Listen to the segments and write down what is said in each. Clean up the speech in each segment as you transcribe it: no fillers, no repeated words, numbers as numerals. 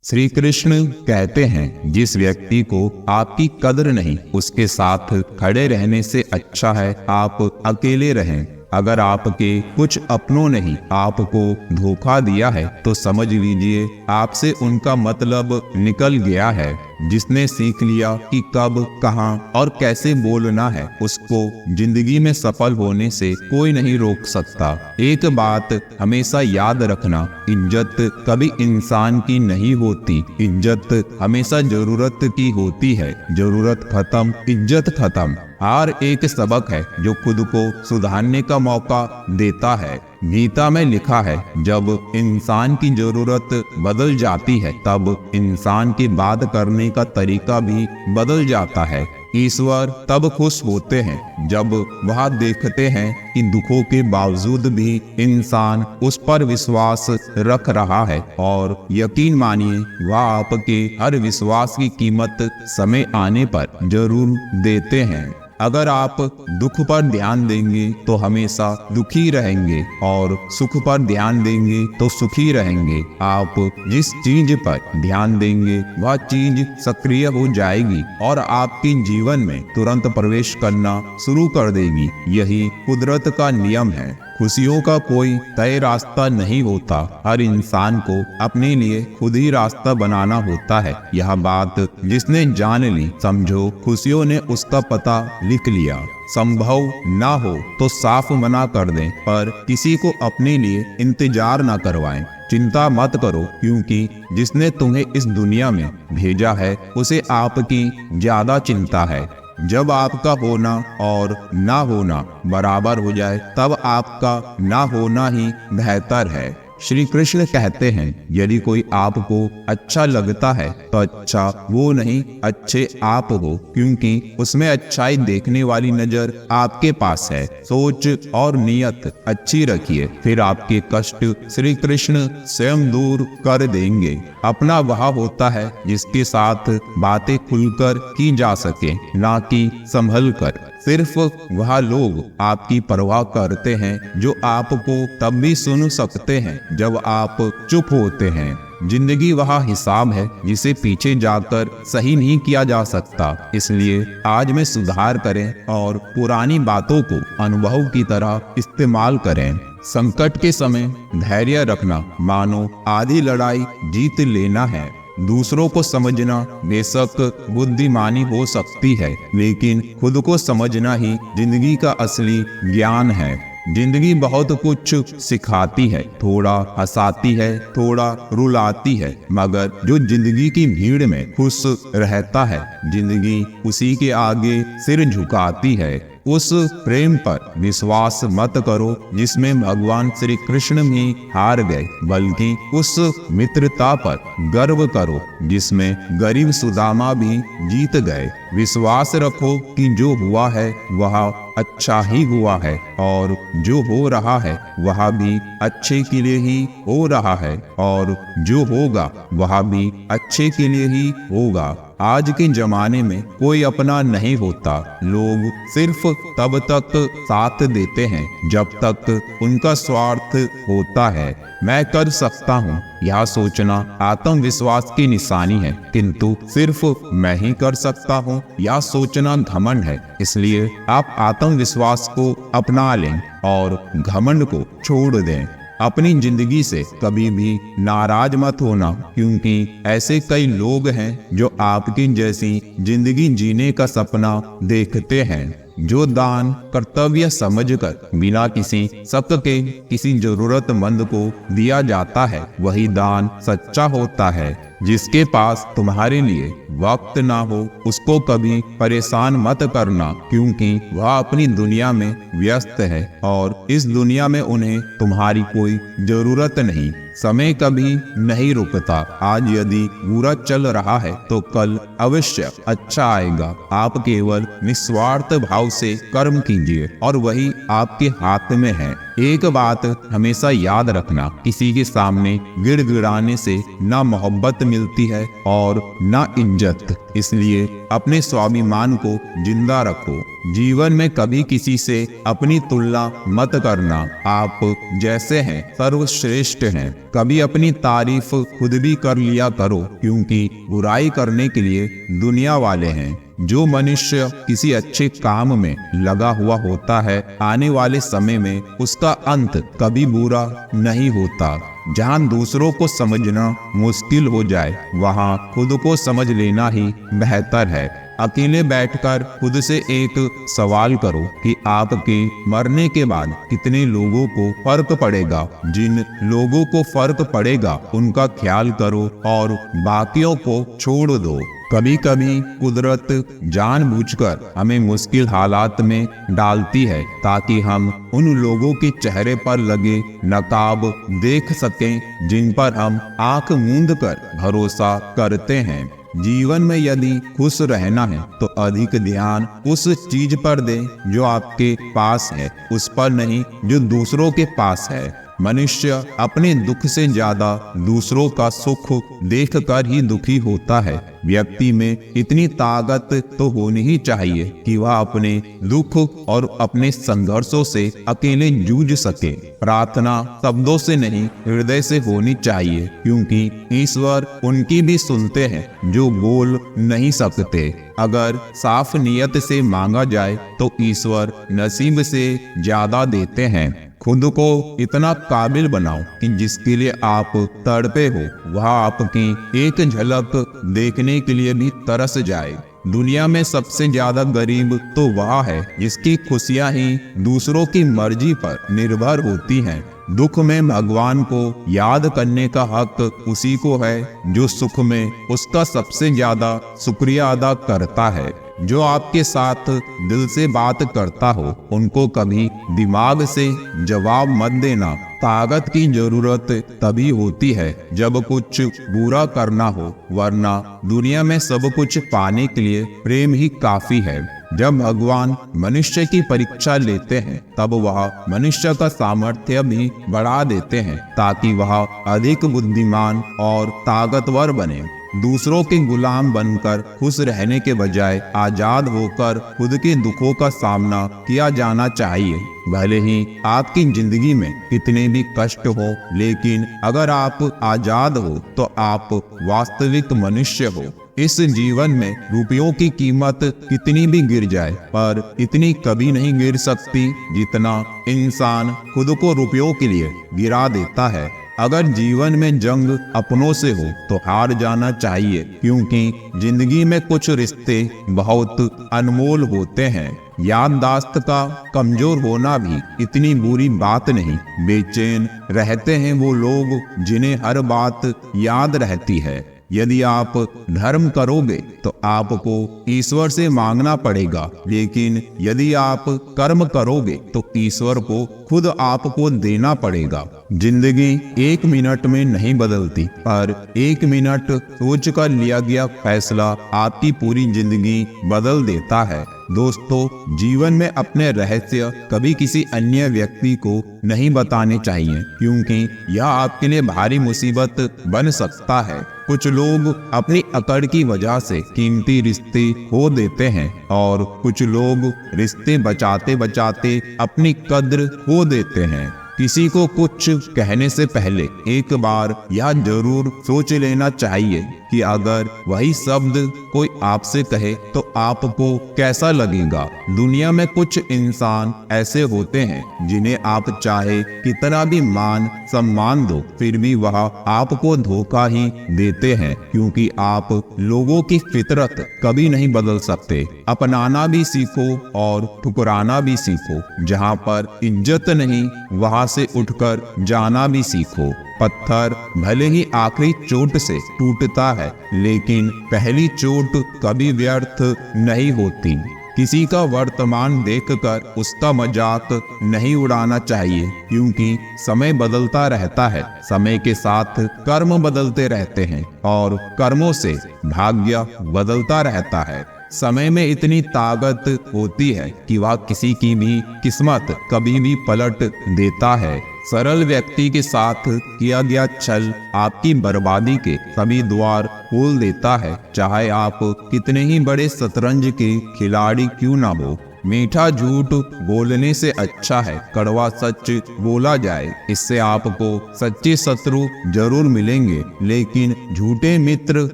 श्री कृष्ण कहते हैं, जिस व्यक्ति को आपकी कदर नहीं, उसके साथ खड़े रहने से अच्छा है आप अकेले रहें। अगर आपके कुछ अपनों ने ही आपको धोखा दिया है तो समझ लीजिए आपसे उनका मतलब निकल गया है। जिसने सीख लिया कि कब, कहाँ और कैसे बोलना है, उसको जिंदगी में सफल होने से कोई नहीं रोक सकता। एक बात हमेशा याद रखना, इज्जत कभी इंसान की नहीं होती, इज्जत हमेशा जरूरत की होती है। जरूरत खत्म, इज्जत खत्म। हर एक सबक है जो खुद को सुधारने का मौका देता है। गीता में लिखा है, जब इंसान की जरूरत बदल जाती है तब इंसान की बात करने का तरीका भी बदल जाता है। ईश्वर तब खुश होते हैं जब वह देखते हैं कि दुखों के बावजूद भी इंसान उस पर विश्वास रख रहा है, और यकीन मानिए वह आपके हर विश्वास की कीमत समय आने पर जरूर देते हैं। अगर आप दुख पर ध्यान देंगे तो हमेशा दुखी रहेंगे और सुख पर ध्यान देंगे तो सुखी रहेंगे। आप जिस चीज पर ध्यान देंगे वह चीज सक्रिय हो जाएगी और आपके जीवन में तुरंत प्रवेश करना शुरू कर देगी। यही कुदरत का नियम है। खुशियों का कोई तय रास्ता नहीं होता, हर इंसान को अपने लिए खुद ही रास्ता बनाना होता है। यह बात जिसने जान ली, समझो खुशियों ने उसका पता लिख लिया। संभव ना हो तो साफ मना कर दें, पर किसी को अपने लिए इंतजार ना करवाएं। चिंता मत करो, क्योंकि जिसने तुम्हें इस दुनिया में भेजा है उसे आपकी ज्यादा चिंता है। जब आपका होना और ना होना बराबर हो जाए तब आपका ना होना ही बेहतर है। श्री कृष्ण कहते हैं, यदि कोई आपको अच्छा लगता है तो अच्छा वो नहीं, अच्छे आप हो, क्योंकि उसमें अच्छाई देखने वाली नजर आपके पास है। सोच और नियत अच्छी रखिए, फिर आपके कष्ट श्री कृष्ण स्वयं दूर कर देंगे। अपना वह होता है जिसके साथ बातें खुलकर की जा सके, ना कि संभल कर। सिर्फ वह लोग आपकी परवाह करते हैं जो आपको तब भी सुन सकते हैं जब आप चुप होते हैं। जिंदगी वह हिसाब है जिसे पीछे जाकर सही नहीं किया जा सकता। इसलिए आज में सुधार करें और पुरानी बातों को अनुभव की तरह इस्तेमाल करें। संकट के समय धैर्य रखना मानो आधी लड़ाई जीत लेना है। दूसरों को समझना बेशक बुद्धिमानी हो सकती है, लेकिन खुद को समझना ही जिंदगी का असली ज्ञान है। जिंदगी बहुत कुछ सिखाती है, थोड़ा हंसाती है, थोड़ा रुलाती है, मगर जो जिंदगी की भीड़ में खुश रहता है, जिंदगी उसी के आगे सिर झुकाती है। उस प्रेम पर विश्वास मत करो जिसमें भगवान श्री कृष्ण भी हार गए, बल्कि उस मित्रता पर गर्व करो जिसमें गरीब सुदामा भी जीत गए। विश्वास रखो कि जो हुआ है वह अच्छा ही हुआ है, और जो हो रहा है वह भी अच्छे के लिए ही हो रहा है, और जो होगा वह भी अच्छे के लिए ही होगा। आज के जमाने में कोई अपना नहीं होता। लोग सिर्फ तब तक साथ देते हैं जब तक उनका स्वार्थ होता है। मैं कर सकता हूँ यह सोचना आत्मविश्वास की निशानी है, किंतु सिर्फ मैं ही कर सकता हूँ यह सोचना घमंड है। इसलिए आप आत्मविश्वास को अपना लें और घमंड को छोड़ दें। अपनी जिंदगी से कभी भी नाराज मत होना, क्योंकि ऐसे कई लोग हैं जो आपकी जैसी जिंदगी जीने का सपना देखते हैं। जो दान कर्तव्य समझकर बिना किसी शक के किसी जरूरतमंद को दिया जाता है, वही दान सच्चा होता है। जिसके पास तुम्हारे लिए वक्त ना हो उसको कभी परेशान मत करना, क्योंकि वह अपनी दुनिया में व्यस्त है और इस दुनिया में उन्हें तुम्हारी कोई जरूरत नहीं। समय कभी नहीं रुकता। आज यदि बुरा चल रहा है तो कल अवश्य अच्छा आएगा। आप केवल निस्वार्थ भाव से कर्म कीजिए और वही आपके हाथ में है। एक बात हमेशा याद रखना, किसी के सामने गिड़गिड़ाने से ना मोहब्बत मिलती है और ना इज्जत। इसलिए अपने स्वाभिमान को जिंदा रखो। जीवन में कभी किसी से अपनी तुलना मत करना। आप जैसे हैं सर्वश्रेष्ठ हैं। कभी अपनी तारीफ खुद भी कर लिया करो, क्योंकि बुराई करने के लिए दुनिया वाले हैं। जो मनुष्य किसी अच्छे काम में लगा हुआ होता है, आने वाले समय में उसका अंत कभी बुरा नहीं होता। जहाँ दूसरों को समझना मुश्किल हो जाए, वहाँ खुद को समझ लेना ही बेहतर है। अकेले बैठकर खुद से एक सवाल करो कि आपके मरने के बाद कितने लोगों को फर्क पड़ेगा। जिन लोगों को फर्क पड़ेगा उनका ख्याल करो और बाकियों को छोड़ दो। कभी कभी कुदरत जानबूझकर हमें मुश्किल हालात में डालती है, ताकि हम उन लोगों के चेहरे पर लगे नकाब देख सकें जिन पर हम आंख मूंद कर भरोसा करते हैं। जीवन में यदि खुश रहना है तो अधिक ध्यान उस चीज पर दें जो आपके पास है, उस पर नहीं जो दूसरों के पास है। मनुष्य अपने दुख से ज्यादा दूसरों का सुख देखकर ही दुखी होता है। व्यक्ति में इतनी ताकत तो होनी ही चाहिए कि वह अपने दुख और अपने संघर्षों से अकेले जूझ सके। प्रार्थना शब्दों से नहीं, हृदय से होनी चाहिए, क्योंकि ईश्वर उनकी भी सुनते हैं जो बोल नहीं सकते। अगर साफ नियत से मांगा जाए तो ईश्वर नसीब से ज्यादा देते हैं। खुद को इतना काबिल बनाओ कि जिसके लिए आप तड़पे हो वह आपकी एक झलक देखने के लिए भी तरस जाए। दुनिया में सबसे ज्यादा गरीब तो वह है जिसकी खुशियां ही दूसरों की मर्जी पर निर्भर होती हैं। दुख में भगवान को याद करने का हक उसी को है जो सुख में उसका सबसे ज्यादा शुक्रिया अदा करता है। जो आपके साथ दिल से बात करता हो उनको कभी दिमाग से जवाब मत देना। ताकत की जरूरत तभी होती है जब कुछ बुरा करना हो, वरना दुनिया में सब कुछ पाने के लिए प्रेम ही काफी है। जब भगवान मनुष्य की परीक्षा लेते हैं तब वह मनुष्य का सामर्थ्य भी बढ़ा देते हैं, ताकि वह अधिक बुद्धिमान और ताकतवर बने। दूसरों के गुलाम बनकर खुश रहने के बजाय आजाद होकर खुद के दुखों का सामना किया जाना चाहिए। भले ही आपकी जिंदगी में कितने भी कष्ट हो, लेकिन अगर आप आजाद हो तो आप वास्तविक मनुष्य हो। इस जीवन में रुपयों की कीमत कितनी भी गिर जाए, पर इतनी कभी नहीं गिर सकती जितना इंसान खुद को रुपयों के लिए गिरा देता है। अगर जीवन में जंग अपनों से हो तो हार जाना चाहिए, क्योंकि जिंदगी में कुछ रिश्ते बहुत अनमोल होते हैं। याददाश्त का कमजोर होना भी इतनी बुरी बात नहीं। बेचैन रहते हैं वो लोग जिन्हें हर बात याद रहती है। यदि आप धर्म करोगे तो आपको ईश्वर से मांगना पड़ेगा, लेकिन यदि आप कर्म करोगे तो ईश्वर को खुद आपको देना पड़ेगा। जिंदगी 1 मिनट में नहीं बदलती, पर 1 मिनट सोच कर लिया गया फैसला आपकी पूरी जिंदगी बदल देता है। दोस्तों, जीवन में अपने रहस्य कभी किसी अन्य व्यक्ति को नहीं बताने चाहिए, क्योंकि यह आपके लिए भारी मुसीबत बन सकता है। कुछ लोग अपनी अकड़ की वजह से कीमती रिश्ते खो देते हैं और कुछ लोग रिश्ते बचाते बचाते अपनी कद्र खो देते हैं। किसी को कुछ कहने से पहले एक बार यह जरूर सोच लेना चाहिए कि अगर वही शब्द कोई आपसे कहे तो आपको कैसा लगेगा। दुनिया में कुछ इंसान ऐसे होते हैं जिन्हें आप चाहे कितना भी मान सम्मान दो, फिर भी वह आपको धोखा ही देते हैं, क्योंकि आप लोगों की फितरत कभी नहीं बदल सकते। अपनाना भी सीखो और ठुकराना भी सीखो। जहाँ पर इज्जत नहीं वहाँ से उठकर जाना भी सीखो। पत्थर भले ही आखिरी चोट से टूटता है, लेकिन पहली चोट कभी व्यर्थ नहीं होती। किसी का वर्तमान देखकर उसका मजाक नहीं उड़ाना चाहिए, क्योंकि समय बदलता रहता है। समय के साथ कर्म बदलते रहते हैं और कर्मों से भाग्य बदलता रहता है। समय में इतनी ताकत होती है कि वह किसी की भी किस्मत कभी भी पलट देता है। सरल व्यक्ति के साथ किया गया छल आपकी बर्बादी के सभी द्वार खोल देता है, चाहे आप कितने ही बड़े शतरंज के खिलाड़ी क्यों ना हो। मीठा झूठ बोलने से अच्छा है कड़वा सच बोला जाए। इससे आपको सच्चे शत्रु जरूर मिलेंगे, लेकिन झूठे मित्र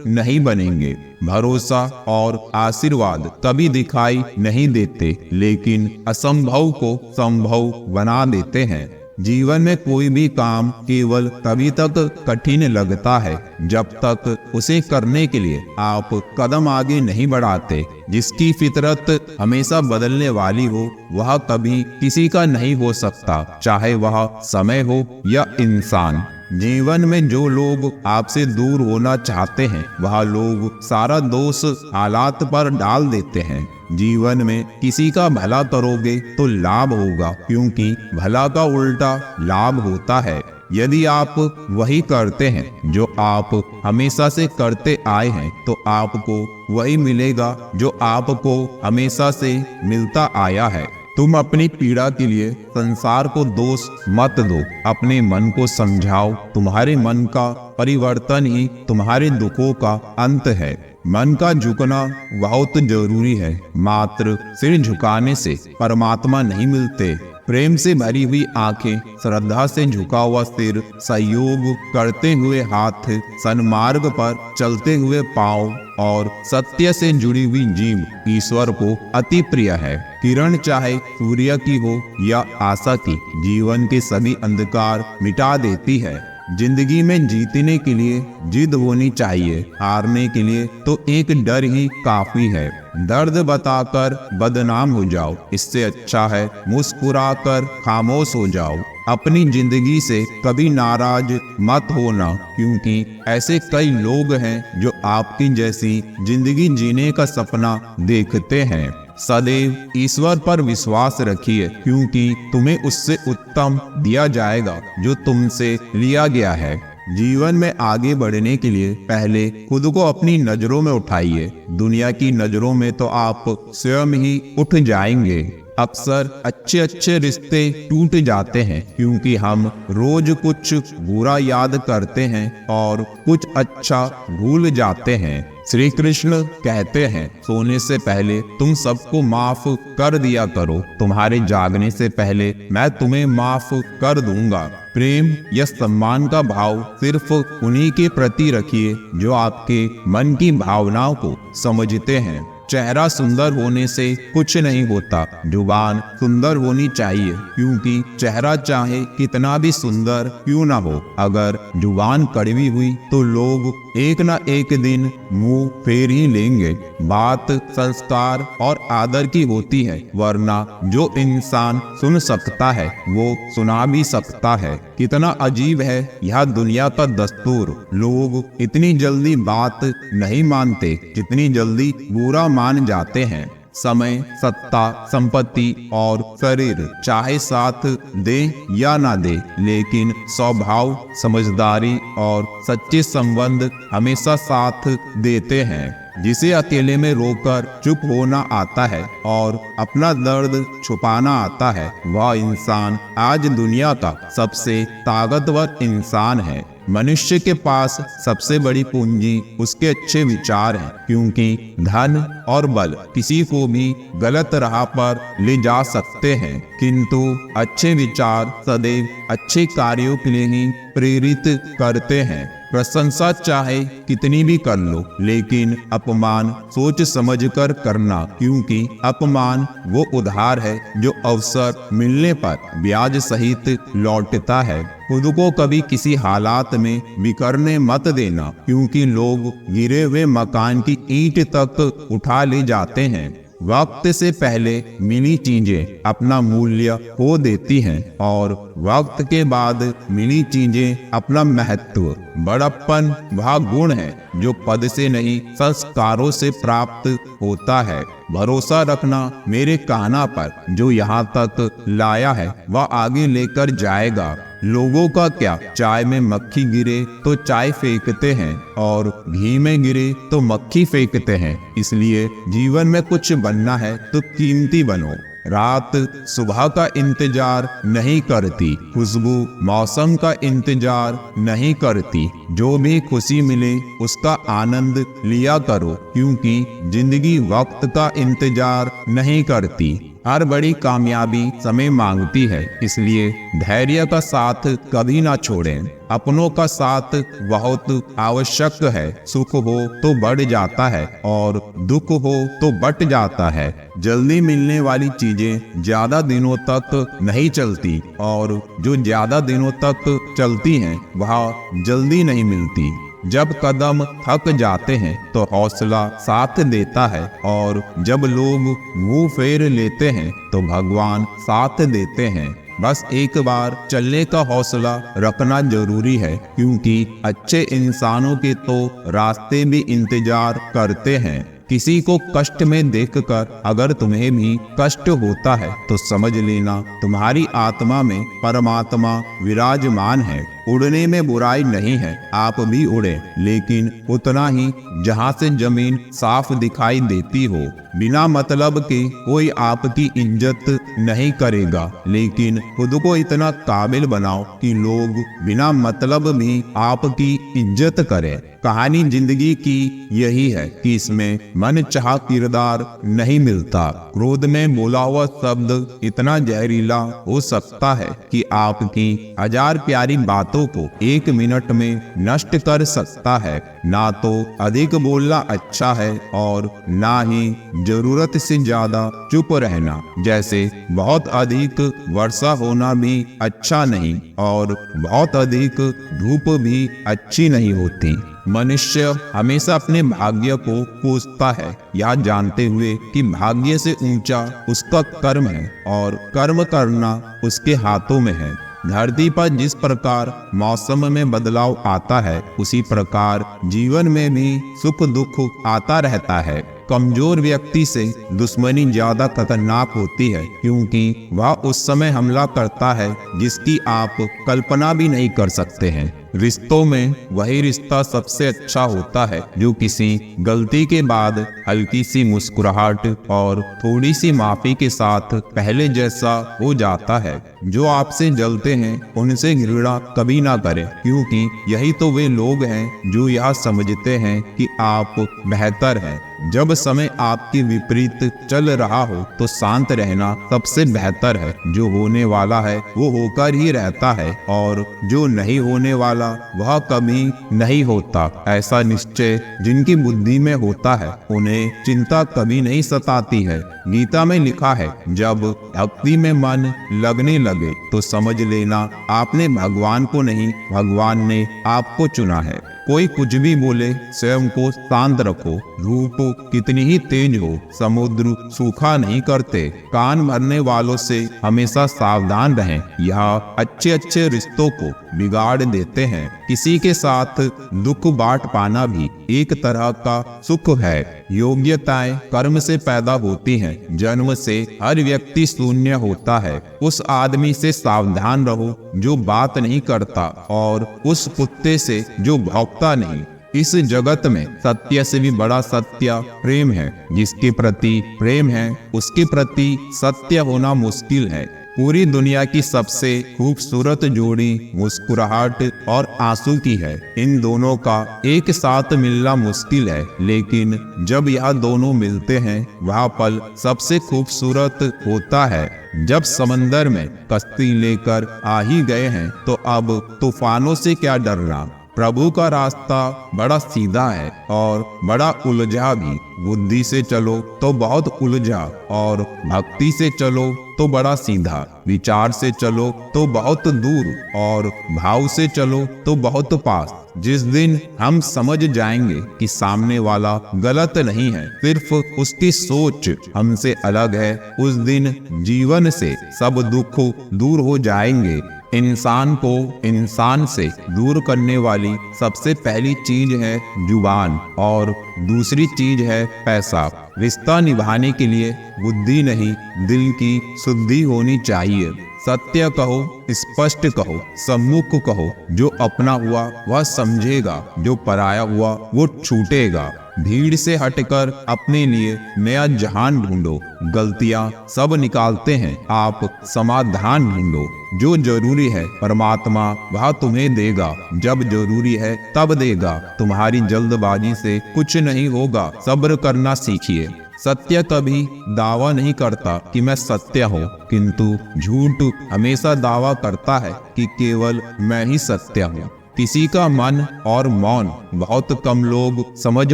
नहीं बनेंगे। भरोसा और आशीर्वाद कभी दिखाई नहीं देते, लेकिन असंभव को संभव बना देते हैं। जीवन में कोई भी काम केवल तभी तक कठिन लगता है जब तक उसे करने के लिए आप कदम आगे नहीं बढ़ाते। जिसकी फितरत हमेशा बदलने वाली हो वह कभी किसी का नहीं हो सकता, चाहे वह समय हो या इंसान। जीवन में जो लोग आपसे दूर होना चाहते हैं वह लोग सारा दोष हालात पर डाल देते हैं। जीवन में किसी का भला करोगे तो लाभ होगा, क्योंकि भला का उल्टा लाभ होता है। यदि आप वही करते हैं जो आप हमेशा से करते आए हैं तो आपको वही मिलेगा जो आपको हमेशा से मिलता आया है। तुम अपनी पीड़ा के लिए संसार को दोष मत दो, अपने मन को समझाओ। तुम्हारे मन का परिवर्तन ही तुम्हारे दुखों का अंत है। मन का झुकना बहुत जरूरी है, मात्र सिर झुकाने से परमात्मा नहीं मिलते। प्रेम से भरी हुई आंखें, श्रद्धा से झुका हुआ सिर, सहयोग करते हुए हाथ, सन्मार्ग पर चलते हुए पांव और सत्य से जुड़ी हुई जीभ ईश्वर को अति प्रिय है। किरण चाहे सूर्य की हो या आशा की, जीवन के सभी अंधकार मिटा देती है। जिंदगी में जीतने के लिए जिद होनी चाहिए, हारने के लिए तो एक डर ही काफी है। दर्द बताकर बदनाम हो जाओ, इससे अच्छा है मुस्कुराकर खामोश हो जाओ। अपनी जिंदगी से कभी नाराज मत होना, क्योंकि ऐसे कई लोग हैं जो आपकी जैसी जिंदगी जीने का सपना देखते हैं। सदैव ईश्वर पर विश्वास रखिए, क्योंकि तुम्हें उससे उत्तम दिया जाएगा जो तुमसे लिया गया है। जीवन में आगे बढ़ने के लिए पहले खुद को अपनी नजरों में उठाइए। दुनिया की नजरों में तो आप स्वयं ही उठ जाएंगे। अक्सर अच्छे अच्छे रिश्ते टूट जाते हैं क्योंकि हम रोज कुछ बुरा याद करते हैं और कुछ अच्छा भूल जाते हैं। श्री कृष्ण कहते हैं, सोने से पहले तुम सबको माफ कर दिया करो, तुम्हारे जागने से पहले मैं तुम्हें माफ कर दूंगा। प्रेम या सम्मान का भाव सिर्फ उन्हीं के प्रति रखिए जो आपके मन की भावनाओं को समझते हैं। चेहरा सुंदर होने से कुछ नहीं होता, जुबान सुंदर होनी चाहिए, क्योंकि चेहरा चाहे कितना भी सुंदर क्यों ना हो, अगर जुबान कड़वी हुई तो लोग एक ना एक दिन मुंह फेर ही लेंगे। बात संस्कार और आदर की होती है, वरना जो इंसान सुन सकता है वो सुना भी सकता है। कितना अजीब है यह दुनिया का दस्तूर। लोग इतनी जल्दी बात नहीं मानते जितनी जल्दी बुरा मान जाते हैं। समय, सत्ता, संपत्ति और शरीर चाहे साथ दे या ना दे, लेकिन स्वभाव, समझदारी और सच्चे संबंध हमेशा साथ देते हैं। जिसे अकेले में रोकर चुप होना आता है और अपना दर्द छुपाना आता है, वह इंसान आज दुनिया का सबसे ताकतवर इंसान है। मनुष्य के पास सबसे बड़ी पूंजी उसके अच्छे विचार हैं, क्योंकि धन और बल किसी को भी गलत राह पर ले जा सकते हैं, किंतु अच्छे विचार सदैव अच्छे कार्यों के लिए ही प्रेरित करते हैं। प्रशंसा चाहे कितनी भी कर लो, लेकिन अपमान सोच समझकर करना, क्योंकि अपमान वो उधार है जो अवसर मिलने पर ब्याज सहित लौटता है। खुद को कभी किसी हालात में बिखरने मत देना, क्योंकि लोग गिरे हुए मकान की ईंट तक उठा ले जाते हैं। वक्त से पहले मिली चीजें अपना मूल्य खो देती हैं और वक्त के बाद मिली चीजें अपना महत्व। बड़प्पन वह गुण है जो पद से नहीं संस्कारों से प्राप्त होता है। भरोसा रखना मेरे कहना पर, जो यहाँ तक लाया है वह आगे लेकर जाएगा। लोगों का क्या, चाय में मक्खी गिरे तो चाय फेंकते हैं और घी में गिरे तो मक्खी फेंकते हैं। इसलिए जीवन में कुछ बनना है तो कीमती बनो। रात सुबह का इंतजार नहीं करती, खुशबू मौसम का इंतजार नहीं करती। जो भी खुशी मिले उसका आनंद लिया करो, क्योंकि जिंदगी वक्त का इंतजार नहीं करती। हर बड़ी कामयाबी समय मांगती है, इसलिए धैर्य का साथ कभी ना छोड़ें। अपनों का साथ बहुत आवश्यक है। सुख हो तो बढ़ जाता है और दुख हो तो बट जाता है। जल्दी मिलने वाली चीजें ज्यादा दिनों तक नहीं चलती और जो ज्यादा दिनों तक चलती हैं वह जल्दी नहीं मिलती। जब कदम थक जाते हैं तो हौसला साथ देता है और जब लोग मुंह फेर लेते हैं तो भगवान साथ देते हैं। बस एक बार चलने का हौसला रखना जरूरी है, क्योंकि अच्छे इंसानों के तो रास्ते भी इंतजार करते हैं। किसी को कष्ट में देखकर अगर तुम्हें भी कष्ट होता है तो समझ लेना तुम्हारी आत्मा में परमात्मा विराजमान है। उड़ने में बुराई नहीं है, आप भी उड़े, लेकिन उतना ही जहाँ से जमीन साफ दिखाई देती हो। बिना मतलब के कोई आपकी इज्जत नहीं करेगा, लेकिन खुद को इतना काबिल बनाओ कि लोग बिना मतलब भी आपकी इज्जत करें। कहानी जिंदगी की यही है कि इसमें मन चाहा किरदार नहीं मिलता। क्रोध में बोला हुआ शब्द इतना जहरीला हो सकता है कि आपकी 1000 प्यारी बातों को 1 मिनट में नष्ट कर सकता है। ना तो अधिक बोलना अच्छा है और ना ही जरूरत से ज्यादा चुप रहना। जैसे बहुत अधिक वर्षा होना भी अच्छा नहीं और बहुत अधिक धूप भी अच्छी नहीं होती। मनुष्य हमेशा अपने भाग्य को कोसता है, यह जानते हुए कि भाग्य से ऊंचा उसका कर्म है और कर्म करना उसके हाथों में है। धरती पर जिस प्रकार मौसम में बदलाव आता है, उसी प्रकार जीवन में भी सुख दुख आता रहता है। कमजोर व्यक्ति से दुश्मनी ज्यादा खतरनाक होती है, क्योंकि वह उस समय हमला करता है जिसकी आप कल्पना भी नहीं कर सकते हैं। रिश्तों में वही रिश्ता सबसे अच्छा होता है जो किसी गलती के बाद हल्की सी मुस्कुराहट और थोड़ी सी माफी के साथ पहले जैसा हो जाता है। जो आपसे जलते हैं उनसे घृणा कभी ना करें, क्योंकि यही तो वे लोग हैं जो यह समझते हैं कि आप बेहतर हैं। जब समय आपके विपरीत चल रहा हो तो शांत रहना सबसे बेहतर है। जो होने वाला है वो होकर ही रहता है और जो नहीं होने वाला वह कभी नहीं होता। ऐसा निश्चय जिनकी बुद्धि में होता है उन्हें चिंता कभी नहीं सताती है। गीता में लिखा है, जब भक्ति में मन लगने लगे तो समझ लेना आपने भगवान को नहीं, भगवान ने आपको चुना है। कोई कुछ भी बोले, स्वयं को शांत रखो। धूप कितनी ही तेज हो, समुद्र सूखा नहीं करते। कान भरने वालों से हमेशा सावधान रहें, यह अच्छे अच्छे रिश्तों को बिगाड़ देते हैं। किसी के साथ दुख बांट पाना भी एक तरह का सुख है। योग्यताएं कर्म से पैदा होती हैं, जन्म से हर व्यक्ति शून्य होता है। उस आदमी से सावधान रहो जो बात नहीं करता और उस कुत्ते से जो भौंकता नहीं। इस जगत में सत्य से भी बड़ा सत्य प्रेम है। जिसके प्रति प्रेम है उसके प्रति सत्य होना मुश्किल है। पूरी दुनिया की सबसे खूबसूरत जोड़ी मुस्कुराहट और आंसू की है। इन दोनों का एक साथ मिलना मुश्किल है, लेकिन जब यह दोनों मिलते हैं वह पल सबसे खूबसूरत होता है। जब समंदर में कश्ती लेकर आ ही गए हैं तो अब तूफानों से क्या डरना। प्रभु का रास्ता बड़ा सीधा है और बड़ा उलझा भी। बुद्धि से चलो तो बहुत उलझा और भक्ति से चलो तो बड़ा सीधा। विचार से चलो तो बहुत दूर और भाव से चलो तो बहुत पास। जिस दिन हम समझ जाएंगे कि सामने वाला गलत नहीं है, सिर्फ उसकी सोच हमसे अलग है, उस दिन जीवन से सब दुख दूर हो जाएंगे। इंसान को इंसान से दूर करने वाली सबसे पहली चीज है जुबान और दूसरी चीज है पैसा। रिश्ता निभाने के लिए बुद्धि नहीं, दिल की शुद्धि होनी चाहिए। सत्य कहो, स्पष्ट कहो, सम्मुख कहो। जो अपना हुआ वह समझेगा, जो पराया हुआ वो छूटेगा। भीड़ से हटकर अपने लिए नया जहान ढूंढो। गलतियां सब निकालते हैं, आप समाधान ढूंढो। जो जरूरी है परमात्मा वह तुम्हें देगा, जब जरूरी है तब देगा। तुम्हारी जल्दबाजी से कुछ नहीं होगा, सब्र करना सीखिए। सत्य कभी दावा नहीं करता कि मैं सत्य हूँ, किंतु झूठ हमेशा दावा करता है कि केवल मैं ही सत्य हूँ। किसी का मन और मौन बहुत कम लोग समझ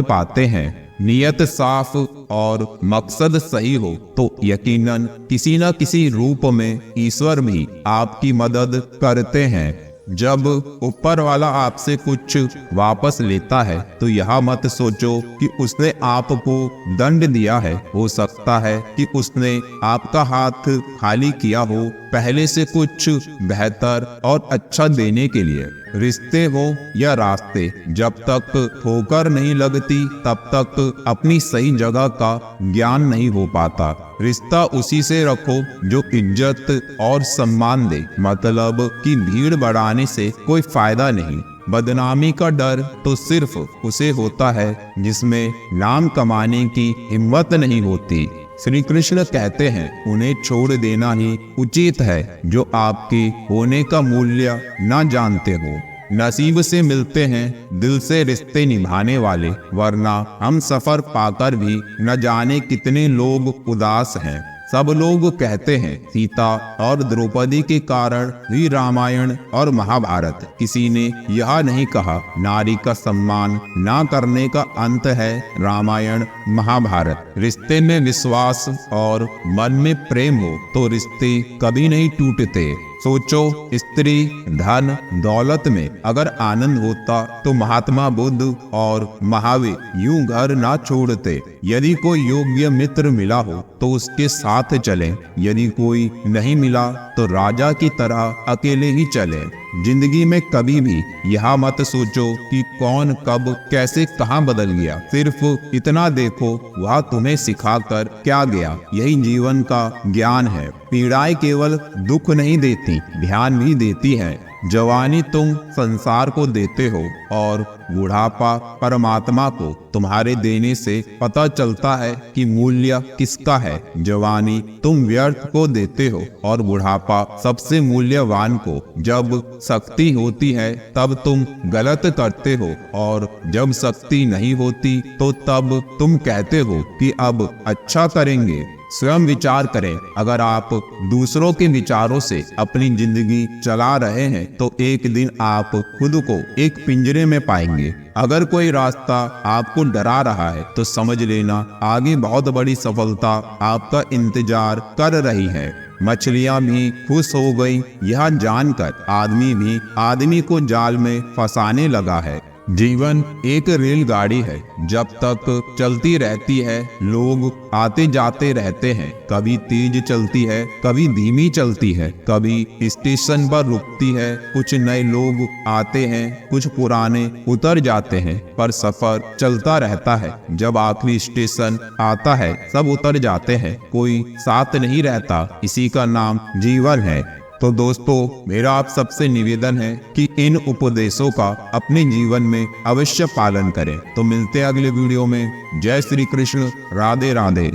पाते हैं। नियत साफ और मकसद सही हो तो यकीनन किसी न किसी रूप में ईश्वर भी आपकी मदद करते हैं। जब ऊपर वाला आपसे कुछ वापस लेता है तो यह मत सोचो कि उसने आपको दंड दिया है। हो सकता है कि उसने आपका हाथ खाली किया हो, पहले से कुछ बेहतर और अच्छा देने के लिए। रिश्ते हो या रास्ते, जब तक ठोकर नहीं लगती तब तक अपनी सही जगह का ज्ञान नहीं हो पाता। रिश्ता उसी से रखो जो इज्जत और सम्मान दे, मतलब कि भीड़ बढ़ाने से कोई फायदा नहीं। बदनामी का डर तो सिर्फ उसे होता है जिसमें नाम कमाने की हिम्मत नहीं होती। श्री कृष्ण कहते हैं उन्हें छोड़ देना ही उचित है जो आपके होने का मूल्य न जानते हो। नसीब से मिलते हैं दिल से रिश्ते निभाने वाले, वरना हम सफर पाकर भी न जाने कितने लोग उदास हैं। सब लोग कहते हैं सीता और द्रौपदी के कारण ही रामायण और महाभारत। किसी ने यह नहीं कहा नारी का सम्मान ना करने का अंत है रामायण महाभारत। रिश्ते में विश्वास और मन में प्रेम हो तो रिश्ते कभी नहीं टूटते। सोचो, स्त्री धन दौलत में अगर आनंद होता तो महात्मा बुद्ध और महावीर यूं घर ना छोड़ते। यदि कोई योग्य मित्र मिला हो तो उसके साथ चलें, यदि कोई नहीं मिला तो राजा की तरह अकेले ही चलें। जिंदगी में कभी भी यह मत सोचो कि कौन कब कैसे कहां बदल गया। सिर्फ इतना देखो वह तुम्हें सिखाकर क्या गया। यही जीवन का ज्ञान है। पीड़ाएं केवल दुख नहीं देती, ध्यान भी देती है। जवानी तुम संसार को देते हो और बुढ़ापा परमात्मा को तुम्हारे देने से पता चलता है कि मूल्य किसका है। जवानी तुम व्यर्थ को देते हो और बुढ़ापा सबसे मूल्यवान को। जब शक्ति होती है तब तुम गलत करते हो और जब शक्ति नहीं होती तो तब तुम कहते हो कि अब अच्छा करेंगे। स्वयं विचार करें, अगर आप दूसरों के विचारों से अपनी जिंदगी चला रहे हैं तो एक दिन आप खुद को एक पिंजरे में पाएंगे। अगर कोई रास्ता आपको डरा रहा है तो समझ लेना आगे बहुत बड़ी सफलता आपका इंतजार कर रही है। मछलियां भी खुश हो गई यह जानकर आदमी भी आदमी को जाल में फंसाने लगा है। जीवन एक रेलगाड़ी है, जब तक चलती रहती है लोग आते जाते रहते हैं। कभी तेज चलती है, कभी धीमी चलती है, कभी स्टेशन पर रुकती है। कुछ नए लोग आते हैं, कुछ पुराने उतर जाते हैं, पर सफर चलता रहता है। जब आखिरी स्टेशन आता है सब उतर जाते हैं, कोई साथ नहीं रहता। इसी का नाम जीवन है। तो दोस्तों, मेरा आप सबसे निवेदन है कि इन उपदेशों का अपने जीवन में अवश्य पालन करें। तो मिलते हैं अगले वीडियो में। जय श्री कृष्ण, राधे राधे।